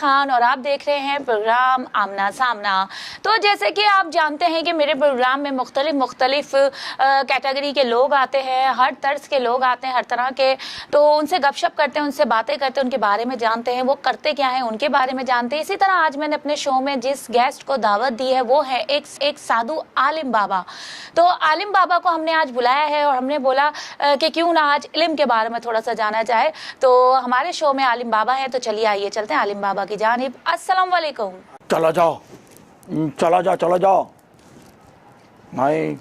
खान और आप देख रहे हैं प्रोग्राम आमना सामना। तो जैसे कि आप जानते हैं कि मेरे प्रोग्राम में मुख्तलिफ कैटेगरी के लोग आते हैं, हर तर्ज के लोग आते हैं, हर तरह के। तो उनसे गपशप करते हैं, उनसे बातें करते हैं, उनके बारे में जानते हैं, वो करते क्या हैं उनके बारे में जानते हैं। इसी तरह आज मैंने अपने शो में जिस गेस्ट को दावत दी है वो है एक साधु आलिम बाबा। तो आलिम बाबा को हमने आज बुलाया है और हमने बोला कि क्यों ना आज इल्म के बारे में थोड़ा सा जाना जाए। तो हमारे शो में आलिम बाबा है, तो चलिए आइए चलते हैं आलिम बाबा की जानिब। अस्सलाम वालेकुम। चला जाओ नहीं,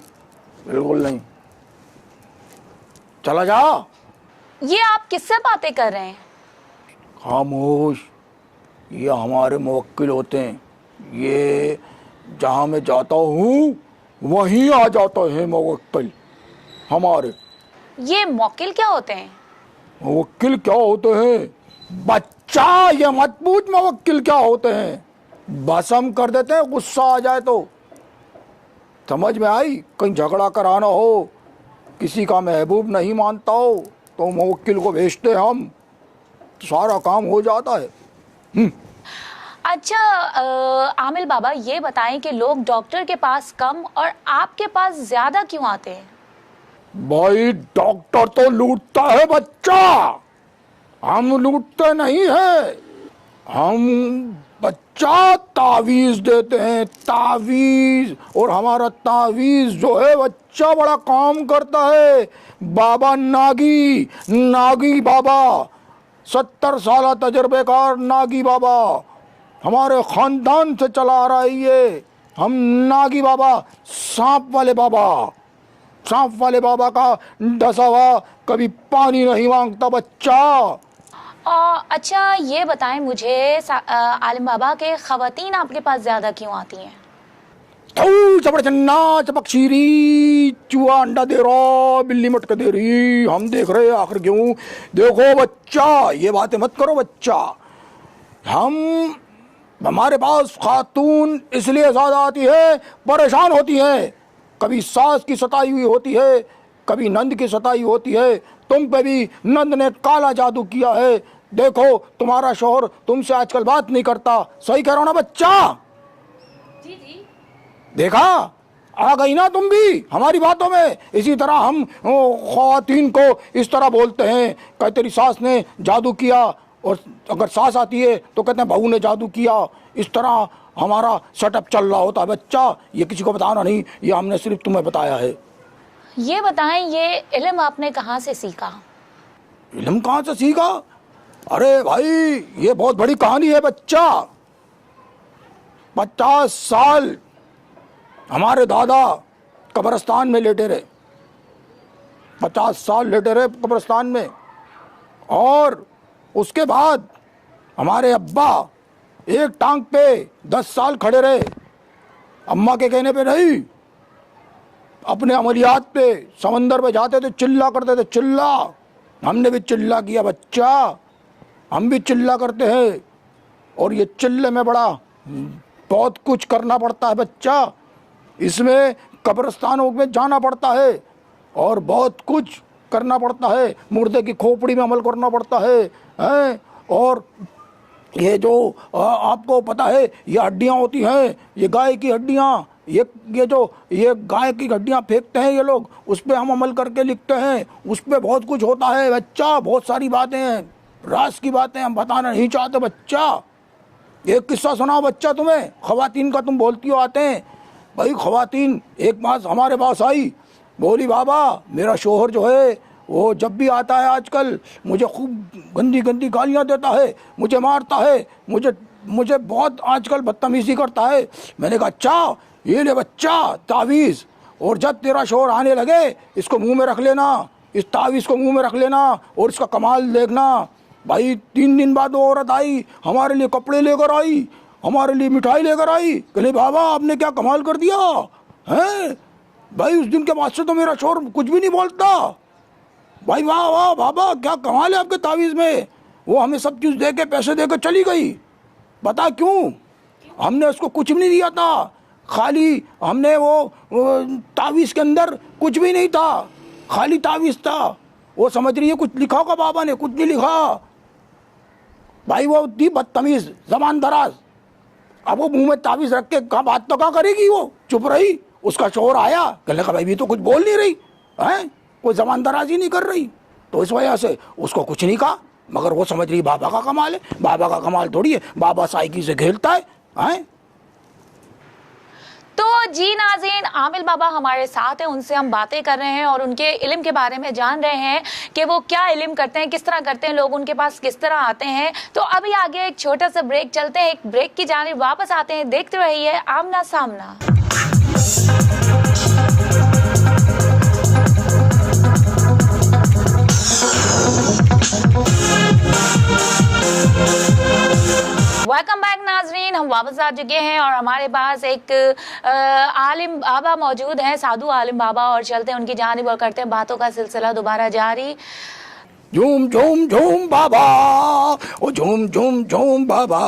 बिल्कुल नहीं, चला जाओ। ये आप किससे बातें कर रहे हैं? खामोश, ये हमारे मुवक्किल होते हैं। ये जहाँ मैं जाता हूँ वहीं आ जाता है मुवक्किल हमारे। ये मौकिल क्या होते हैं? मुवक्किल क्या होते हैं बच्चा, ये मत पूछ मुवक्किल क्या होते हैं, बसम कर देते हैं गुस्सा आ जाए तो। समझ में आई? कहीं झगड़ा कराना हो, किसी का महबूब नहीं मानता हो तो मुवक्किल को भेजते हम, सारा काम हो जाता है। अच्छा आमिल बाबा, ये बताएं कि लोग डॉक्टर के पास कम और आपके पास ज्यादा क्यों आते हैं? भाई डॉक्टर तो लूटता है बच्चा, हम लूटते नहीं है। हम बच्चा तावीज देते हैं, तावीज। और हमारा तावीज जो है बच्चा बड़ा काम करता है। बाबा नागी बाबा, 70 साल तजर्बेकार नागी बाबा, हमारे खानदान से चला आ रहा है ये। हम नागी बाबा, सांप वाले बाबा का डसा हुआ कभी पानी नहीं मांगता बच्चा। अच्छा ये बताएं मुझे आलिम बाबा के खवातीन आपके पास ज्यादा क्यों आती हैं? चपड़ चन्ना चपक शीरी, चूहा अंडा दे रहा, बिल्ली मटका दे रही, हम देख रहे आखिर क्यों। देखो बच्चा, ये बातें मत करो बच्चा। हमारे पास खातून इसलिए ज्यादा आती है, परेशान होती है। कभी सास की सताई हुई होती है, कभी नंद की सताई होती है। तुम पे भी नंद ने काला जादू किया है। देखो तुम्हारा शौहर तुमसे आजकल बात नहीं करता। सही कह रहा हूं ना बच्चा? जी। देखा, आ गई ना तुम भी हमारी बातों में। इसी तरह हम ख्वातीन को इस तरह बोलते हैं कि तेरी सास ने जादू किया, और अगर सास आती है तो कहते हैं बहू ने जादू किया। इस तरह हमारा सेटअप चल रहा होता है बच्चा। ये किसी को बताना नहीं, ये हमने सिर्फ तुम्हें बताया है। ये बताएं, ये इल्म आपने कहाँ से सीखा? इल्म कहाँ से सीखा? अरे भाई ये बहुत बड़ी कहानी है बच्चा। 50 साल हमारे दादा कब्रिस्तान में लेटे रहे, 50 साल लेटे रहे कब्रिस्तान में। और उसके बाद हमारे अब्बा एक टांग पे 10 साल खड़े रहे, अम्मा के कहने पे नहीं, अपने अमलियात पे समंदर पे जाते थे, चिल्ला करते थे, चिल्ला। हमने भी चिल्ला किया बच्चा, हम भी चिल्ला करते हैं। और ये चिल्ले में बहुत कुछ करना पड़ता है बच्चा। इसमें कब्रिस्तानों में जाना पड़ता है और बहुत कुछ करना पड़ता है। मुर्दे की खोपड़ी में अमल करना पड़ता है। और ये जो आपको पता है, ये हड्डियाँ होती हैं, ये गाय की हड्डियाँ, ये गाय की हड्डियाँ फेंकते हैं ये लोग, उस पर हम अमल करके लिखते हैं। उस पर बहुत कुछ होता है बच्चा, बहुत सारी बातें हैं, राज की बातें हम बताना नहीं चाहते बच्चा। एक किस्सा सुनाओ बच्चा तुम्हें, खवातीन का तुम बोलती हो आते हैं। भाई खवातीन एक बार हमारे पास आई, बोली बाबा मेरा शोहर जो है वो जब भी आता है आजकल मुझे खूब गंदी गंदी गालियाँ देता है, मुझे मारता है, मुझे बहुत आजकल बदतमीजी करता है। मैंने कहा अच्छा ये ले बच्चा तावीज़, और जब तेरा शोहर आने लगे इसको मुंह में रख लेना, इस तावीज़ को मुंह में रख लेना और इसका कमाल देखना। भाई 3 दिन बाद वो औरत आई, हमारे लिए कपड़े लेकर आई, हमारे लिए मिठाई लेकर आई। कहले बाबा आपने क्या कमाल कर दिया है। भाई उस दिन के बाद से तो मेरा शोहर कुछ भी नहीं बोलता। भाई वाह वाह बाबा क्या कमाल है आपके तावीज़ में। वो हमें सब चीज़ दे के पैसे देकर चली गई। बता क्यों? हमने उसको कुछ भी नहीं दिया था, खाली हमने वो तावीज़ के अंदर कुछ भी नहीं था, खाली तावीज़ था। वो समझ रही है कुछ लिखा होगा बाबा ने, कुछ नहीं लिखा। भाई वो थी बदतमीज, जबान दराज। अब वो मुंह में ताबीज रख के कहा बात तो क्या करेगी, वो चुप रही। उसका शोर आया, कहने का भाई भी तो कुछ बोल नहीं रही है, कोई जबान दराज ही नहीं कर रही। तो इस वजह से उसको कुछ नहीं कहा, मगर वो समझ रही बाबा का कमाल है। बाबा का कमाल थोड़ी है, बाबा साइकिल से खेलता है। तो जी नाज़रीन, आमिल बाबा हमारे साथ हैं, उनसे हम बातें कर रहे हैं और उनके इल्म के बारे में जान रहे हैं कि वो क्या इल्म करते हैं, किस तरह करते हैं, लोग उनके पास किस तरह आते हैं। तो अभी आगे एक छोटा सा ब्रेक चलते हैं, एक ब्रेक की जानिब वापस आते हैं। देखते रहिए आमना सामना। वेलकम बैक नाजरीन, हम वापस आ चुके हैं और हमारे पास एक आलिम बाबा मौजूद हैं, साधु आलिम बाबा, और चलते हैं उनकी जानिब और करते हैं बातों का सिलसिला दोबारा जारी। झूम झूम झूम बाबा, ओ झूम झूम झूम बाबा,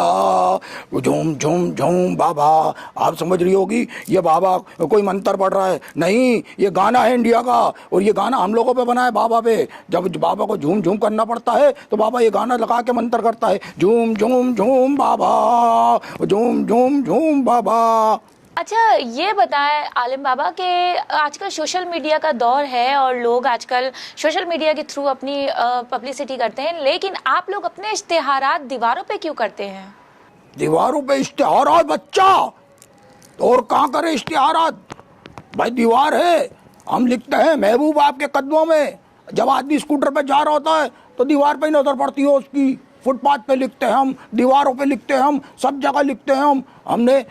ओ झूम झूम झूम बाबा। आप समझ रही होगी ये बाबा कोई मंत्र पढ़ रहा है, नहीं, ये गाना है इंडिया का, और ये गाना हम लोगों पे बना है बाबा पे। जब बाबा को झूम झूम करना पड़ता है तो बाबा ये गाना लगा के मंत्र करता है, झूम झूम झूम बाबा, झूम झूम झूम बाबा। अच्छा ये बताएं आलिम बाबा कि आजकल सोशल मीडिया का दौर है और लोग आजकल सोशल मीडिया के थ्रू अपनी पब्लिसिटी करते हैं, लेकिन आप लोग अपने इश्तिहारात दीवारों पे क्यों करते हैं? दीवारों पे इश्तिहारात बच्चा, और कहाँ करे इश्तिहारात भाई, दीवार है, हम लिखते हैं महबूब आपके कदमों में। जब आदमी स्कूटर पे जा रहा होता है तो दीवार पे ही नजर पड़ती है उसकी, फुटपाथ पे लिखते हैं हम, दीवारों पे लिखते हैं हम, सब जगह लिखते हैं हम। हमने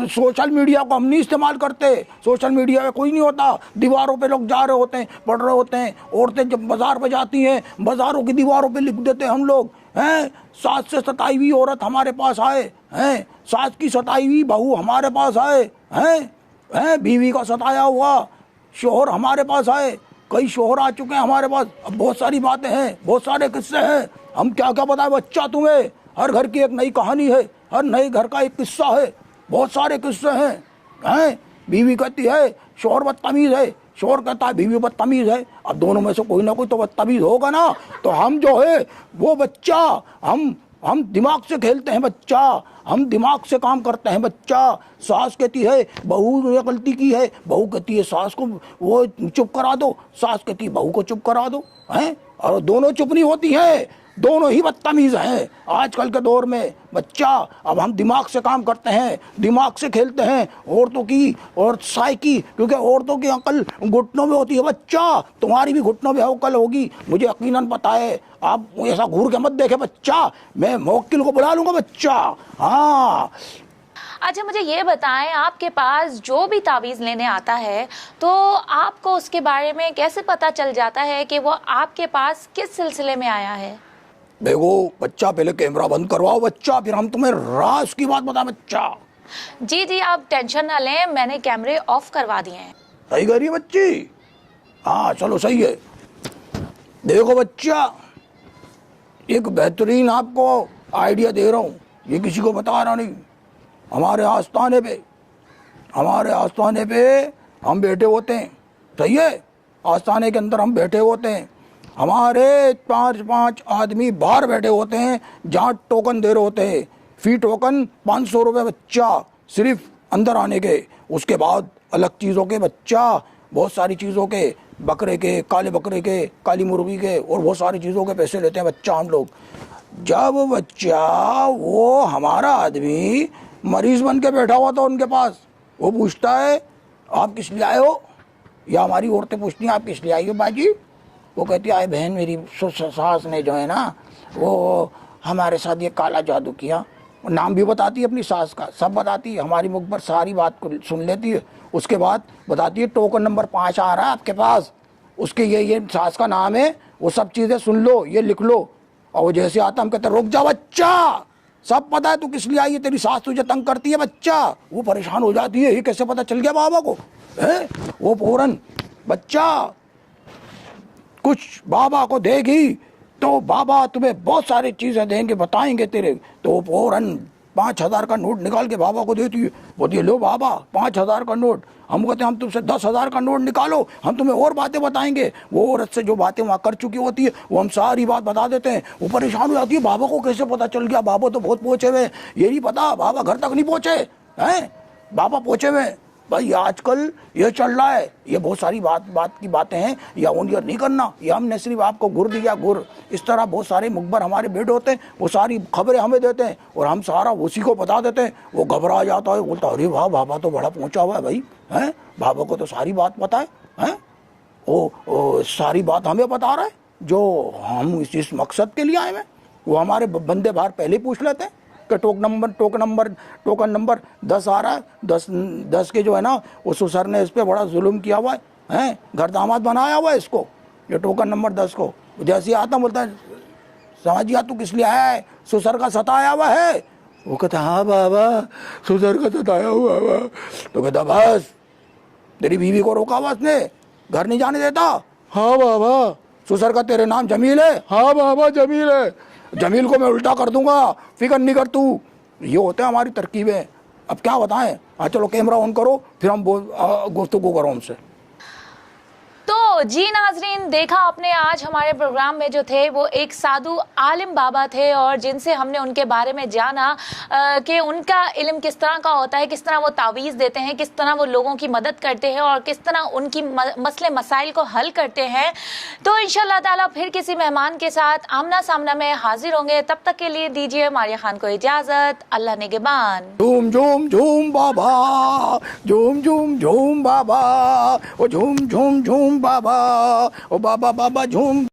सोशल मीडिया को हम नहीं इस्तेमाल करते, सोशल मीडिया पे कोई नहीं होता, दीवारों पे लोग जा रहे होते हैं, पढ़ रहे होते हैं। औरतें जब बाजार पे जाती हैं, बाजारों की दीवारों पे लिख देते हैं हम लोग, हैं 7 से 27वीं औरत हमारे पास आए हैं, 7 की 27वीं बहू हमारे पास आए हैं, बीवी का सताया हुआ शोहर हमारे पास आए, कई शोहर आ चुके हैं हमारे पास। अब बहुत सारी बातें हैं, बहुत सारे किस्से हैं, हम क्या क्या बताएं बच्चा तुम्हें। हर घर की एक नई कहानी है, हर नए घर का एक किस्सा है, बहुत सारे किस्से हैं। बीवी कहती है शोहर बदतमीज है, शोहर कहता है बीवी बदतमीज है। अब दोनों में से कोई ना कोई तो बदतमीज होगा ना। तो हम जो है वो बच्चा, हम दिमाग से खेलते हैं बच्चा, हम दिमाग से काम करते हैं बच्चा। सास कहती है बहू ने गलती की है, बहू कहती है सास को वो चुप करा दो, सास कहती है बहू को चुप करा दो, हैं, और दोनों चुप नहीं होती है, दोनों ही बदतमीज हैं आजकल के दौर में बच्चा। अब हम दिमाग से काम करते हैं, दिमाग से खेलते हैं, औरतों की और साई की, क्योंकि औरतों की अकल घुटनों में होती है बच्चा, तुम्हारी भी घुटनों में अकल होगी, मुझे यकीनन पता है। आप ऐसा घूर के मत देखे बच्चा, मैं मुवक्किल को बुला लूंगा बच्चा। हाँ अच्छा मुझे ये बताएं, आपके पास जो भी तावीज़ लेने आता है तो आपको उसके बारे में कैसे पता चल जाता है कि वो आपके पास किस सिलसिले में आया है? देखो बच्चा, पहले कैमरा बंद करवाओ बच्चा, फिर हम तुम्हें राज की बात बताएं बच्चा। जी आप टेंशन ना लें, मैंने कैमरे ऑफ करवा दिए हैं। सही कह रही है बच्ची, हाँ चलो सही है। देखो बच्चा, एक बेहतरीन आपको आइडिया दे रहा हूँ, ये किसी को बता रहा नहीं। हमारे आस्थाने पे हम बैठे होते हैं, सही है, आस्थाने के अंदर हम बैठे होते हैं, हमारे 5 आदमी बाहर बैठे होते हैं जहाँ टोकन दे रहे होते हैं। फी टोकन 500 रुपये बच्चा, सिर्फ अंदर आने के। उसके बाद अलग चीज़ों के बच्चा, बहुत सारी चीज़ों के, बकरे के, काले बकरे के, काली मुर्गी के, और बहुत सारी चीज़ों के पैसे लेते हैं बच्चा हम लोग। जब बच्चा वो हमारा आदमी मरीज बन के बैठा हुआ था उनके पास, वो पूछता है आप किस लिए आए हो, या हमारी औरतें पूछती हैं आप किस लिए आई हो बाजी। वो कहती है बहन मेरी सास ने जो है ना वो हमारे साथ ये काला जादू किया। नाम भी बताती है अपनी सास का, सब बताती है, हमारी मुख पर सारी बात को सुन लेती है। उसके बाद बताती है टोकन नंबर 5 आ रहा है आपके पास, उसके ये सास का नाम है, वो सब चीज़ें सुन लो, ये लिख लो। और वो जैसे आता हम कहते रुक जा बच्चा, सब पता है तू किस लिए आई है, तेरी सास तुझे तंग करती है बच्चा। वो परेशान हो जाती है, ये कैसे पता चल गया बाबा को, है? वो फौरन बच्चा कुछ बाबा को देगी तो बाबा तुम्हें बहुत सारी चीज़ें देंगे, बताएंगे तेरे। तो वो फौरन 5000 का नोट निकाल के बाबा को देती है, बोलती है लो बाबा 5000 का नोट। हम कहते हैं हम तुमसे 10,000 का नोट निकालो, हम तुम्हें और बातें बताएंगे। वो औरत से जो बातें वहाँ कर चुकी होती है वो हम सारी बात बता देते हैं। वो परेशान हो जाती है, बाबा को कैसे पता चल गया, बाबा तो बहुत पहुँचे हुए, ये नहीं पता बाबा घर तक नहीं पहुँचे हैं, बाबा पहुँचे हुए। भाई आजकल ये चल रहा है, ये बहुत सारी बात की बातें हैं, या ओनियर नहीं करना, या हमने सिर्फ आपको गुर दिया गुर। इस तरह बहुत सारे मुखबर हमारे बेड होते हैं, वो सारी खबरें हमें देते हैं और हम सारा उसी को बता देते हैं। वो घबरा जाता है, बोलता अरे वाह बाबा तो बड़ा पहुंचा हुआ है भाई, हैं बाबा को तो सारी बात पता है, हैं वो सारी बात हमें बता रहा है जो हम इस मकसद के लिए आए हैं। वो हमारे बंदे बाहर पहले ही पूछ लेते हैं कि टोकन नंबर 10 आ रहा है, 10 के जो है ना उस सर ने इस पर बड़ा जुल्म किया हुआ है, घर दामाद बनाया हुआ है इसको, ये टोकन नंबर 10 को। जैसे ही आता बोलता है समझिया तू किस लिए आया है, सुसर का सताया हुआ है। वो कहता हाँ बाबा सुसर का सताया हुआ है। तो कहता बस तेरी बीवी को रोका हुआ उसने, घर नहीं जाने देता। हाँ बाबा। सुसर का तेरे नाम जमील है। हाँ बाबा जमील है, जमील को मैं उल्टा कर दूंगा, फिक्र नहीं कर तू। ये होते हैं हमारी तरकीबें। अब क्या बताएं। हाँ चलो कैमरा ऑन करो, फिर हम गुफ्तगू करो हमसे। तो जी नाजरीन, देखा आपने आज हमारे प्रोग्राम में जो थे वो एक साधु आलिम बाबा थे और जिनसे हमने उनके बारे में जाना कि उनका इल्म किस तरह का होता है, किस तरह वो तावीज़ देते हैं, किस तरह वो लोगों की मदद करते हैं और किस तरह उनकी मसले मसाइल को हल करते हैं। तो इंशाअल्लाह ताला फिर किसी मेहमान के साथ आमना सामना में हाजिर होंगे। तब तक के लिए दीजिए मारिया खान को इजाज़त। अल्लाह निगहबान। झूम झूम झूम बाबा, झूम झूम झूम बाबा, ओ झूम झूम झूम बाबा, ओ बाबा बाबा झूम।